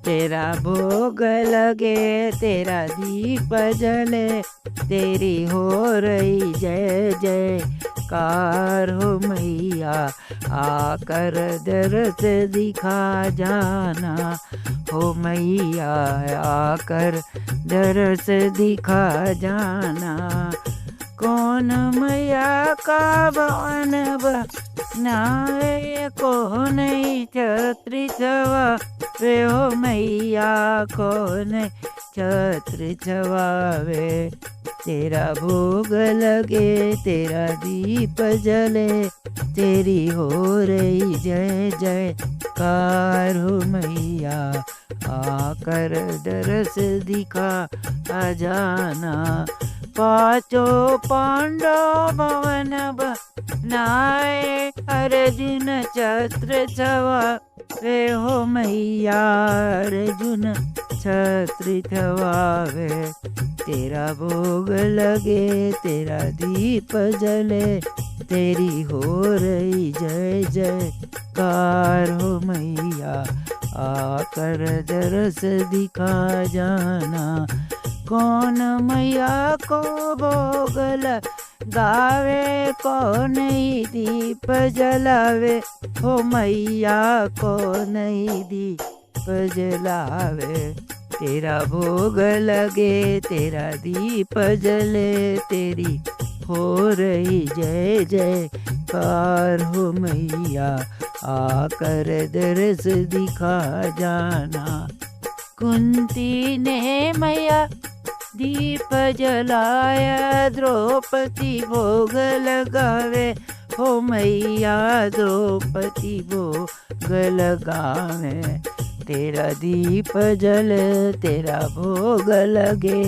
तेरा भोग लगे, तेरा दीप जले, तेरी हो रही जय जयकार हो मैया। आकर दरस दिखा जाना हो मैया, आकर दरस दिखा जाना। कौन मैया का भवन बनावे, कौन छत्र छवावे हो मैया, कौन छत्र छवावे। तेरा भोग लगे, तेरा दीप जले, तेरी हो रही जय जयकार हो मैया। आकर दरस दिखा जाना। पांचों पांडव भवन बनाए, अर्जुन छत्र छवावे हो मैया, अर्जुन छत्र छवावे। तेरा भोग लगे, तेरा दीप जले, तेरी हो रही जय जयकार हो मैया। आकर दरस दिखा जाना। कौन मैया को भोग लगावे, कौन ही दीप जलावे हो मैया, कौन ही दीप जलावे। तेरा भोग लगे, तेरा दीप जले, तेरी हो रही जय जयकार हो मैया। आकर दरस दिखा जाना। कुंती ने मैया दीप जलाया, द्रौपदी भोग लगावे हो मैया, द्रौपदी भोग लगावे। तेरा दीप जल, तेरा भोग लगे,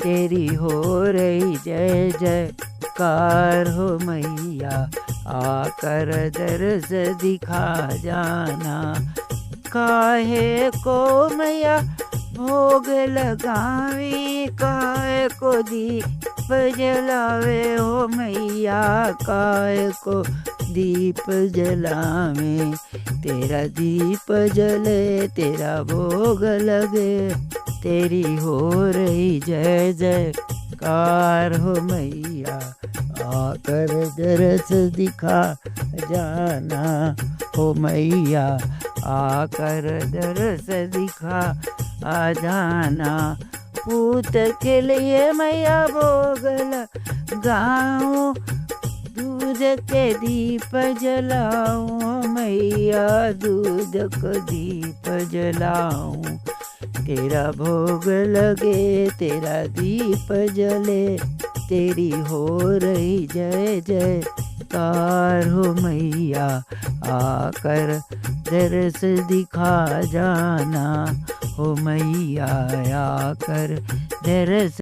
तेरी हो रही जय जयकार हो मैया। आकर दरस दिखा जाना। काहे को मैया भोग लगावी, काहे को दीप जलावे हो मैया, काहे को दीप जलावे। तेरा दीप जले, तेरा भोग लगे, तेरी हो रही जय जयकार हो मैया। आकर दरस दिखा जाना हो मैया, आकर दरस दिखा जाना। पूत के लिए मैया भोग लगाऊं, दूध के दीप जलाऊं मैया, दूध का दीप जलाऊं। तेरा भोग लगे, तेरा दीप जले, तेरी हो रही जय जयकार हो मैया। आकर दरस दिखा जाना हो मैया, आकर दरस